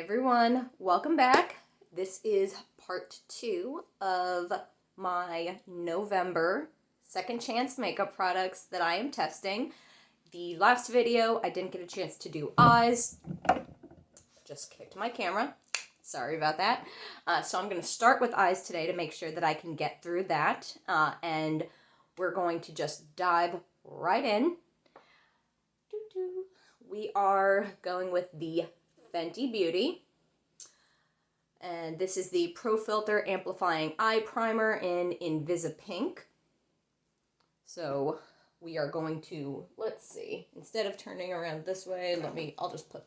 everyone, welcome back. This is part 2 of my November second chance makeup products that I am testing. The last video I didn't get a chance to do eyes, just kicked my camera, sorry about that. So I'm going to start with eyes today to make sure that I can get through that, and we're going to just dive right in. We are going with the Fenty Beauty, and this is the Pro Filter Amplifying Eye Primer in Invisa Pink. So we are going to, let's see, instead of turning around this way, I'll just put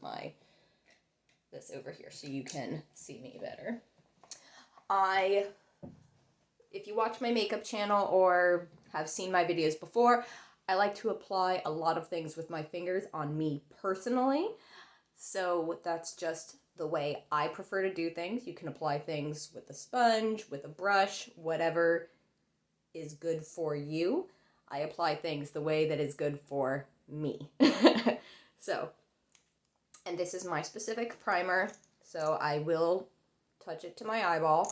this over here so you can see me better. If you watch my makeup channel or have seen my videos before, I like to apply a lot of things with my fingers on me personally. So that's just the way I prefer to do things. You can apply things with a sponge, with a brush, whatever is good for you. I apply things the way that is good for me. And this is my specific primer, so I will touch it to my eyeball.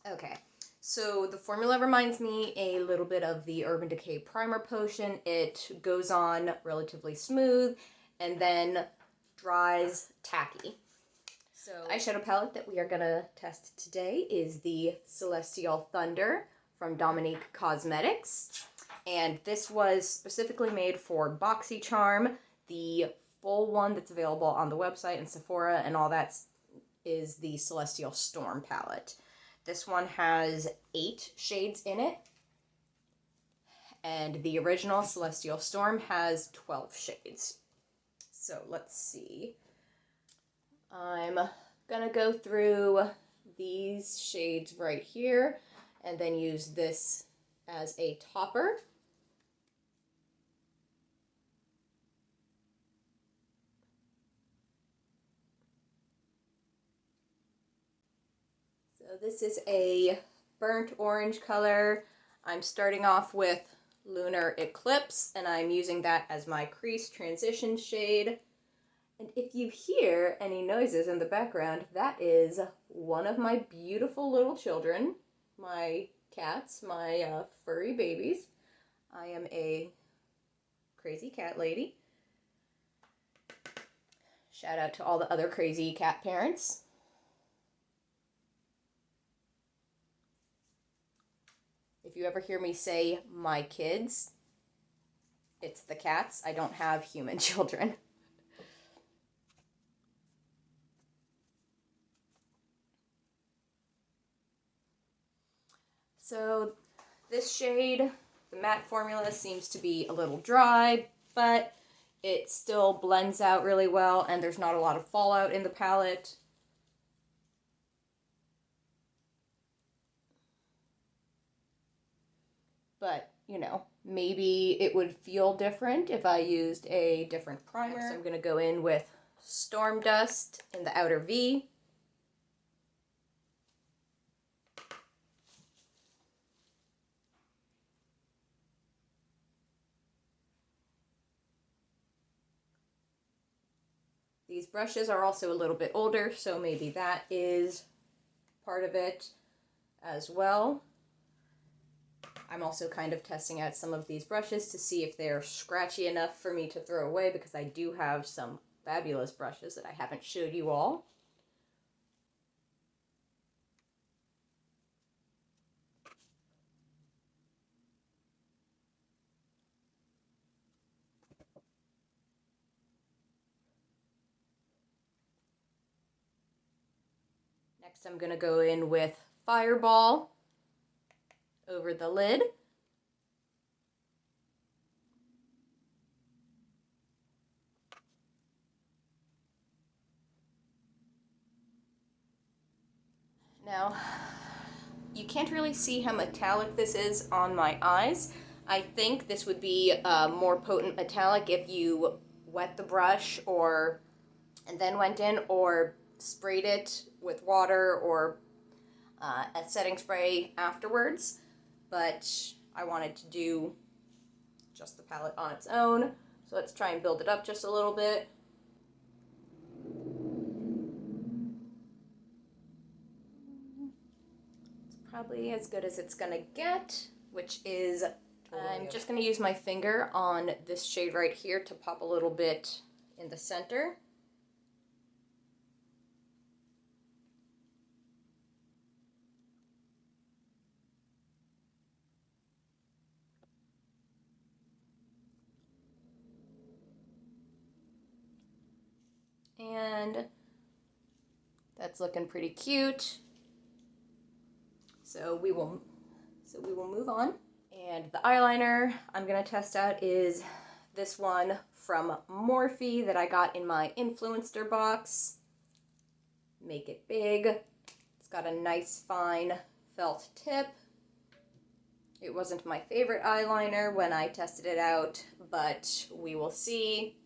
Okay. So the formula reminds me a little bit of the Urban Decay Primer Potion. It goes on relatively smooth and then dries tacky. So the eyeshadow palette that we are going to test today is the Celestial Thunder from Dominique Cosmetics. And this was specifically made for BoxyCharm. The full one that's available on the website and Sephora and all that is the Celestial Storm palette. This one has 8 shades in it, and the original Celestial Storm has 12 shades. So let's see. I'm gonna go through these shades right here and then use this as a topper. So this is a burnt orange color. I'm starting off with Lunar Eclipse, and I'm using that as my crease transition shade. And if you hear any noises in the background, that is one of my beautiful little children, my cats, my furry babies. I am a crazy cat lady. Shout out to all the other crazy cat parents. If you ever hear me say my kids, it's the cats. I don't have human children. So this shade, the matte formula, seems to be a little dry, but it still blends out really well and there's not a lot of fallout in the palette. But, you know, maybe it would feel different if I used a different primer. Next, I'm going to go in with Storm Dust in the outer V. These brushes are also a little bit older, so maybe that is part of it as well. I'm also kind of testing out some of these brushes to see if they're scratchy enough for me to throw away, because I do have some fabulous brushes that I haven't showed you all. Next, I'm going to go in with Fireball over the lid. Now, you can't really see how metallic this is on my eyes. I think this would be a more potent metallic if you wet the brush and then went in, or sprayed it with water or a setting spray afterwards. but I wanted to do just the palette on its own. So let's try and build it up just a little bit. It's probably as good as it's gonna get, which is, I'm just gonna use my finger on this shade right here to pop a little bit in the center. And that's looking pretty cute. So we will move on. And the eyeliner I'm gonna test out is this one from Morphe that I got in my Influencer box. Make it big. It's got a nice fine felt tip. It wasn't my favorite eyeliner when I tested it out, but we will see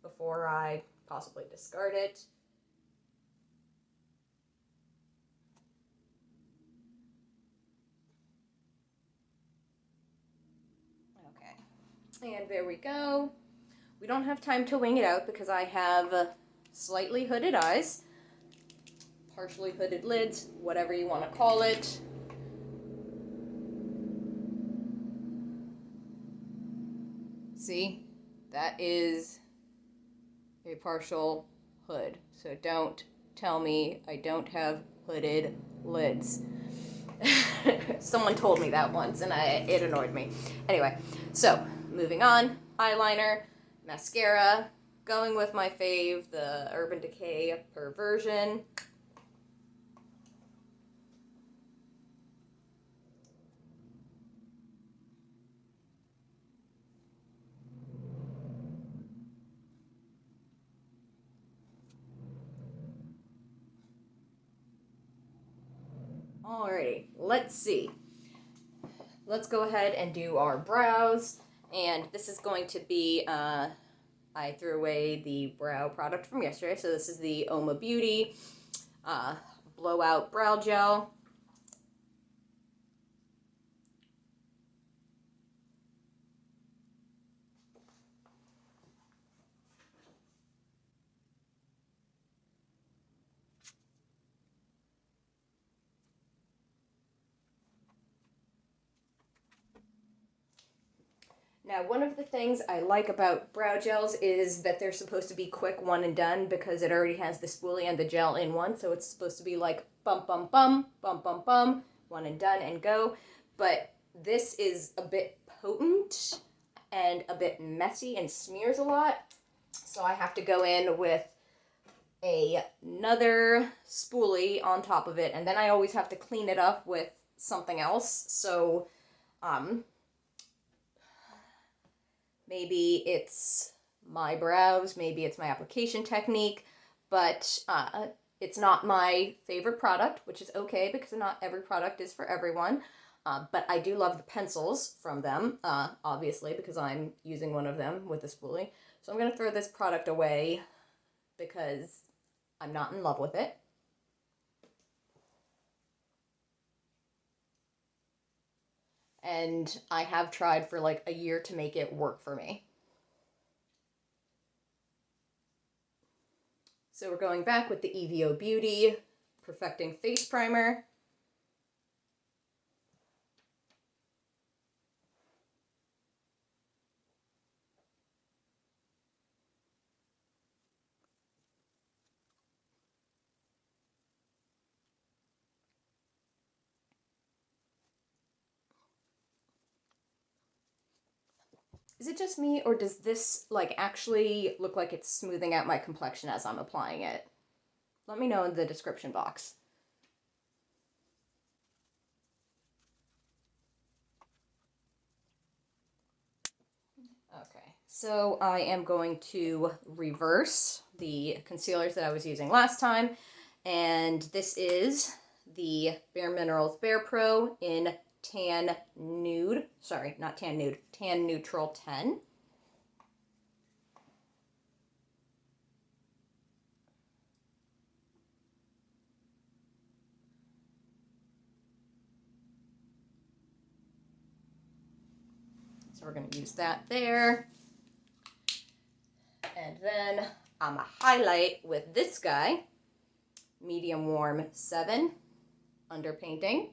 before I possibly discard it. Okay, and there we go. We don't have time to wing it out because I have slightly hooded eyes, partially hooded lids, whatever you want to call it. See, that is a partial hood. So don't tell me I don't have hooded lids. Someone told me that once and it annoyed me. Anyway, so moving on, eyeliner, mascara, going with my fave, the Urban Decay Perversion. Alrighty, let's see. Let's go ahead and do our brows. And this is going to be, I threw away the brow product from yesterday. So this is the Oma Beauty Blowout Brow Gel. Now, one of the things I like about brow gels is that they're supposed to be quick one and done because it already has the spoolie and the gel in one, so it's supposed to be like bum, bum, bum, bum, bum, bum, one and done and go. But this is a bit potent and a bit messy and smears a lot, so I have to go in with another spoolie on top of it, and then I always have to clean it up with something else, so maybe it's my brows, maybe it's my application technique, but it's not my favorite product, which is okay because not every product is for everyone. But I do love the pencils from them, obviously, because I'm using one of them with the spoolie. So I'm going to throw this product away because I'm not in love with it. And I have tried for like a year to make it work for me. So we're going back with the EVO Beauty Perfecting Face Primer. Is it just me, or does this like actually look like it's smoothing out my complexion as I'm applying it? Let me know in the description box. Okay, so I am going to reverse the concealers that I was using last time, and this is the Bare Minerals Bare Pro in Tan Nude, sorry, not Tan Nude, Tan Neutral 10. we're going to use that there. And then I'm going to highlight with this guy, Medium Warm 7 Underpainting.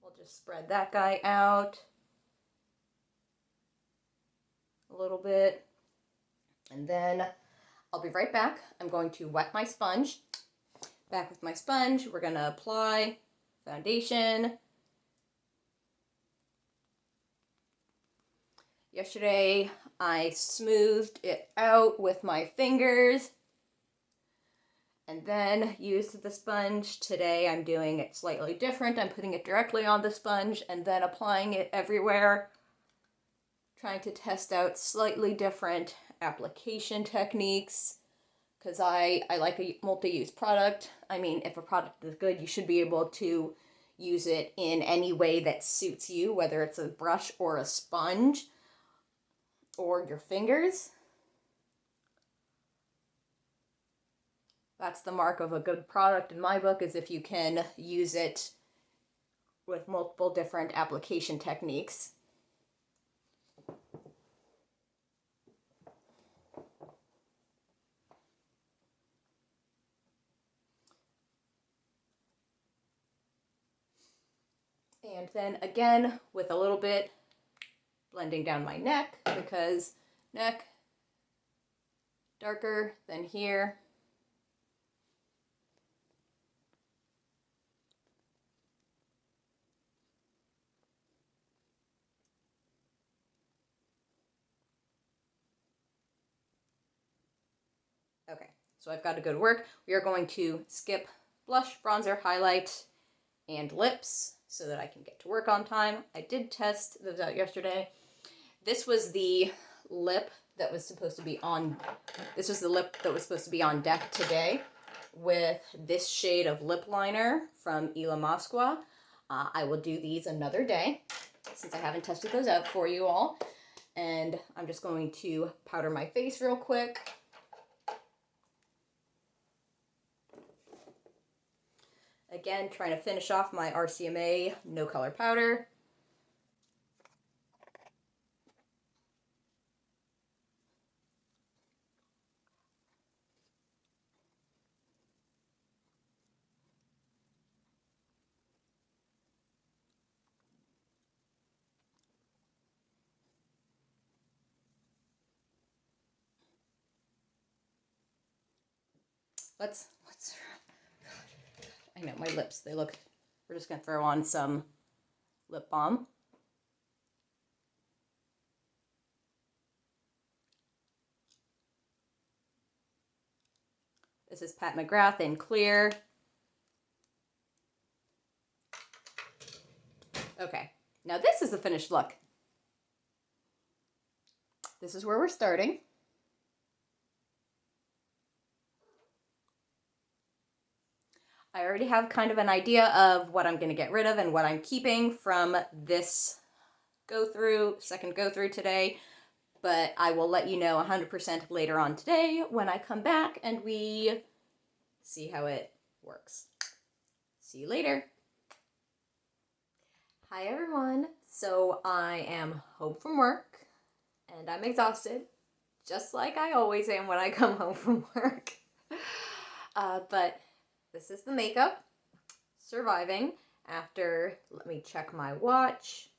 We'll just spread that guy out a little bit. And then I'll be right back. I'm going to wet my sponge. Back with my sponge, we're going to apply foundation. Yesterday, I smoothed it out with my fingers and then used the sponge. Today, I'm doing it slightly different. I'm putting it directly on the sponge and then applying it everywhere. Trying to test out slightly different application techniques because I like a multi-use product. I mean, if a product is good, you should be able to use it in any way that suits you, whether it's a brush or a sponge or your fingers. That's the mark of a good product in my book, is if you can use it with multiple different application techniques. And then again, with a little bit blending down my neck, because neck darker than here. Okay, so I've got to go to work. We are going to skip blush, bronzer, highlight, and lips so that I can get to work on time. I did test those out yesterday. This was the lip that was supposed to be on, deck today with this shade of lip liner from Ila Masqua. I will do these another day since I haven't tested those out for you all. And I'm just going to powder my face real quick. Again, trying to finish off my RCMA no color powder. Let's I know, my lips, we're just going to throw on some lip balm. This is Pat McGrath in Clear. Okay, now this is the finished look. This is where we're starting. I already have kind of an idea of what I'm going to get rid of and what I'm keeping from this second go through today, but I will let you know 100% later on today when I come back and we see how it works. See you later. Hi everyone. So I am home from work and I'm exhausted, just like I always am when I come home from work. But this is the makeup, surviving after, let me check my watch.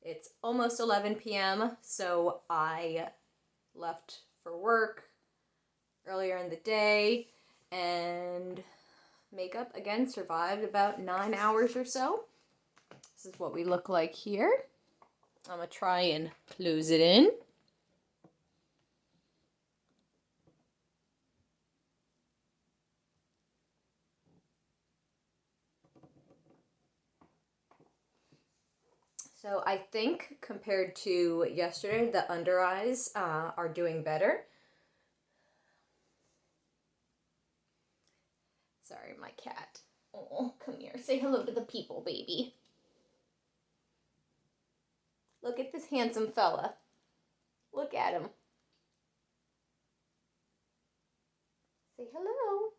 It's almost 11 p.m. So I left for work earlier in the day and makeup again survived about 9 hours or so. This is what we look like here. I'm gonna try and close it in. So I think compared to yesterday, the under eyes are doing better. Sorry, my cat Oh, come here. Say hello to the people, baby. Look at this handsome fella. Look at him. Say hello.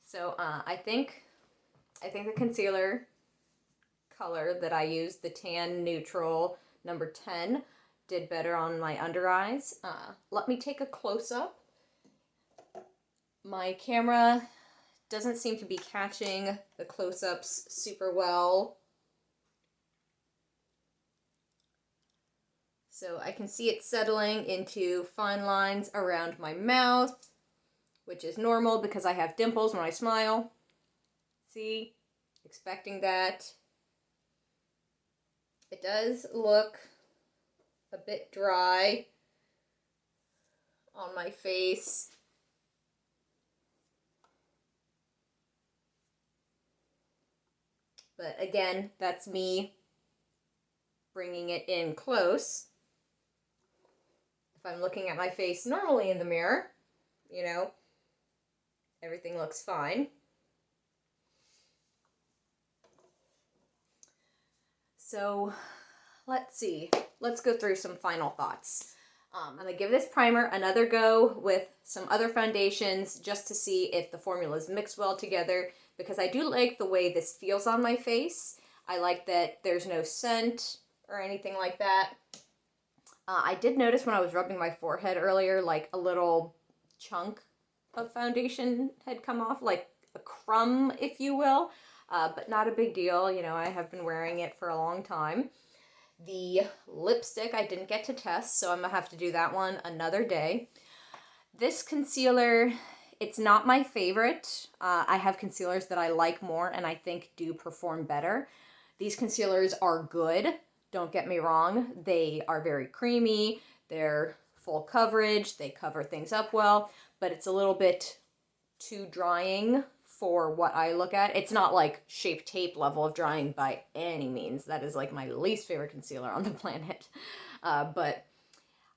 So I think the concealer color that I used, the Tan Neutral number 10, did better on my under eyes. Let me take a close-up. My camera doesn't seem to be catching the close-ups super well. So I can see it settling into fine lines around my mouth, which is normal because I have dimples when I smile. See? Expecting that. It does look a bit dry on my face. But again, that's me bringing it in close. If I'm looking at my face normally in the mirror, you know, everything looks fine. So let's see. Let's go through some final thoughts. I'm going to give this primer another go with some other foundations just to see if the formulas mix well together, because I do like the way this feels on my face. I like that there's no scent or anything like that. I did notice when I was rubbing my forehead earlier, like a little chunk of foundation had come off, like a crumb, if you will, but not a big deal. You know, I have been wearing it for a long time. The lipstick I didn't get to test, so I'm going to have to do that one another day. This concealer, it's not my favorite. I have concealers that I like more and I think do perform better. These concealers are good, don't get me wrong. They are very creamy, they're full coverage, they cover things up well, but it's a little bit too drying for what I look at. It's not like Shape Tape level of drying by any means. That is like my least favorite concealer on the planet. But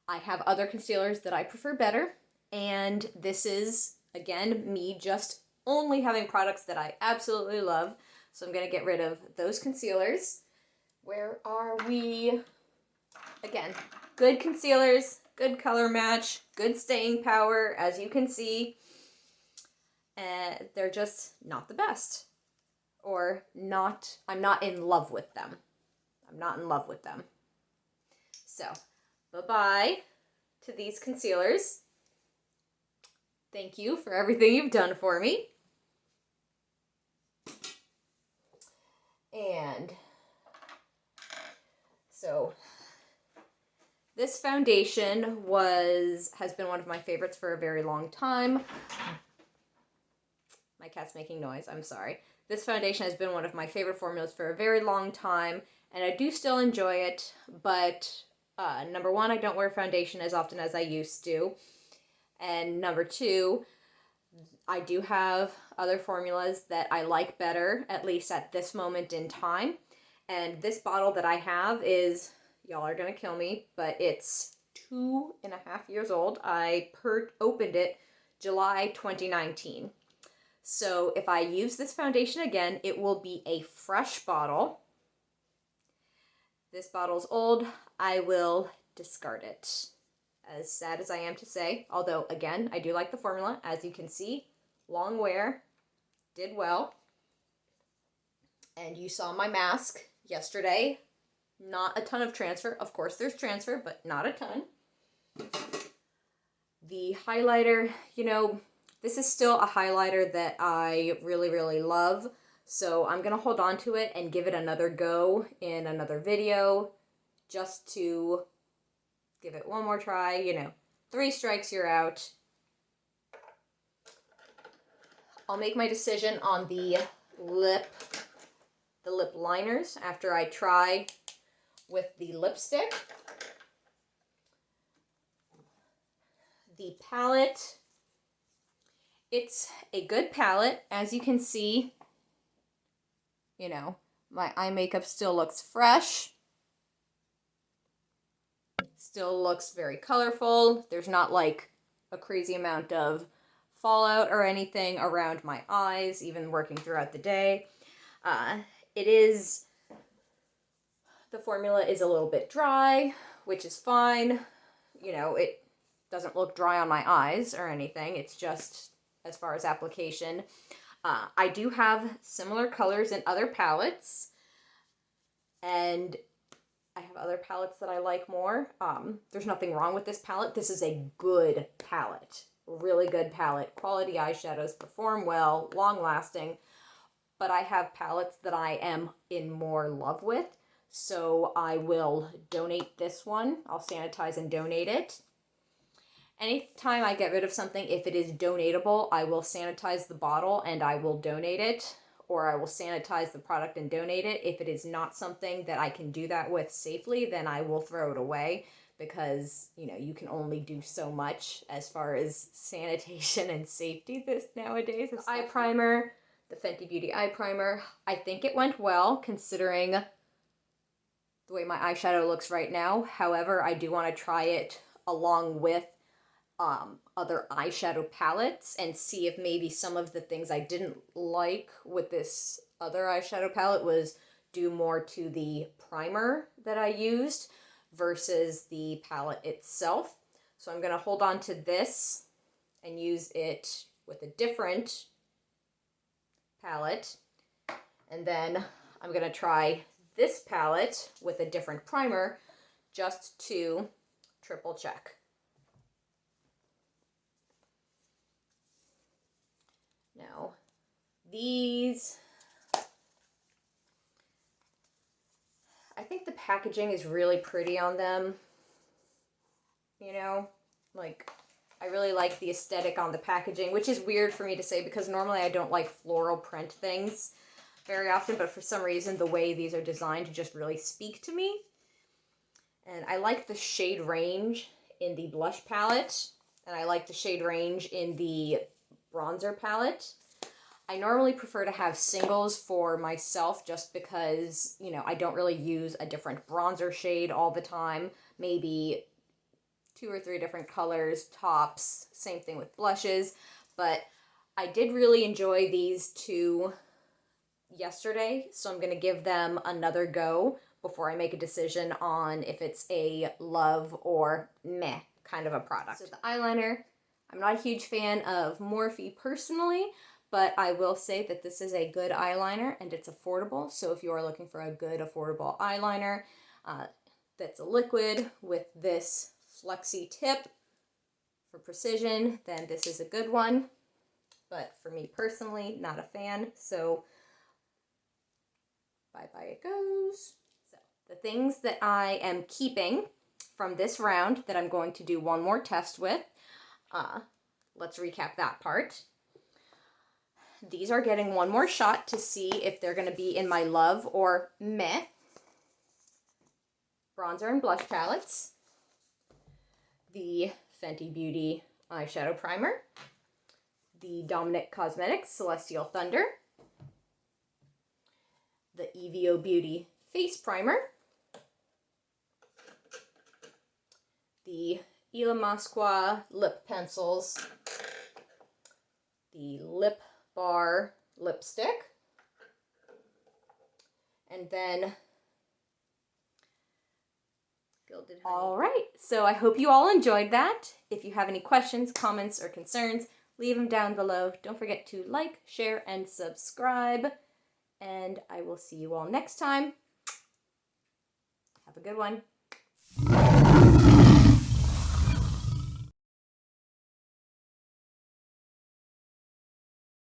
I have other concealers that I prefer better. And this is, again, me just only having products that I absolutely love. So I'm going to get rid of those concealers. Where are we? Again, good concealers, good color match, good staying power, as you can see. And they're just not the best. Or not, I'm not in love with them. I'm not in love with them. So, bye-bye to these concealers. Thank you for everything you've done for me. And so this foundation has been one of my favorites for a very long time. My cat's making noise, I'm sorry. This foundation has been one of my favorite formulas for a very long time, and I do still enjoy it, but number one, I don't wear foundation as often as I used to. And number two, I do have other formulas that I like better, at least at this moment in time. And this bottle that I have is, y'all are gonna kill me, but it's 2.5 years old. I opened it July 2019. So if I use this foundation again, it will be a fresh bottle. This bottle's old. I will discard it. As sad as I am to say, although again, I do like the formula. As you can see, long wear, did well. And you saw my mask yesterday. Not a ton of transfer. Of course there's transfer, but not a ton. The highlighter, you know, this is still a highlighter that I really, really love. So I'm going to hold on to it and give it another go in another video just to give it one more try. You know, 3 strikes, you're out. I'll make my decision on the lip liners after I try with the lipstick. The palette, it's a good palette. As you can see, you know, my eye makeup still looks fresh. Still looks very colorful. There's not like a crazy amount of fallout or anything around my eyes, even working throughout the day. The formula is a little bit dry, which is fine. You know, it doesn't look dry on my eyes or anything. It's just as far as application. I do have similar colors in other palettes, and I have other palettes that I like more. There's nothing wrong with this palette. This is a good palette. Really good palette. Quality eyeshadows, perform well, long lasting. But I have palettes that I am in more love with. So I will donate this one. I'll sanitize and donate it. Anytime I get rid of something, if it is donatable, I will sanitize the bottle and I will donate it. Or I will sanitize the product and donate it. If it is not something that I can do that with safely, then I will throw it away. Because, you know, you can only do so much as far as sanitation and safety nowadays. The eye primer, the Fenty Beauty eye primer, I think it went well considering the way my eyeshadow looks right now. However, I do want to try it along with other eyeshadow palettes and see if maybe some of the things I didn't like with this other eyeshadow palette was due more to the primer that I used versus the palette itself. So I'm going to hold on to this and use it with a different palette. And then I'm going to try this palette with a different primer just to triple check. Now, these, I think the packaging is really pretty on them. You know, like, I really like the aesthetic on the packaging, which is weird for me to say because normally I don't like floral print things very often, but for some reason the way these are designed just really speak to me. And I like the shade range in the blush palette, and I like the shade range in the bronzer palette. I normally prefer to have singles for myself just because, you know, I don't really use a different bronzer shade all the time. Maybe 2 or 3 different colors, tops, same thing with blushes. But I did really enjoy these two yesterday, so I'm going to give them another go before I make a decision on if it's a love or meh kind of a product. So the eyeliner, I'm not a huge fan of Morphe personally, but I will say that this is a good eyeliner and it's affordable. So if you are looking for a good affordable eyeliner that's a liquid with this flexi tip for precision, then this is a good one. But for me personally, not a fan, so bye-bye it goes. So the things that I am keeping from this round that I'm going to do one more test with, let's recap that part. These are getting one more shot to see if they're going to be in my love or meh bronzer and blush palettes. The Fenty Beauty eyeshadow primer. The Dominic Cosmetics Celestial Thunder. The EVO Beauty face primer. The Ilamasqua lip pencils. The Lip Bar lipstick. And then Gilded Honey. All right, so I hope you all enjoyed that. If you have any questions, comments, or concerns, leave them down below. Don't forget to like, share, and subscribe. And I will see you all next time. Have a good one.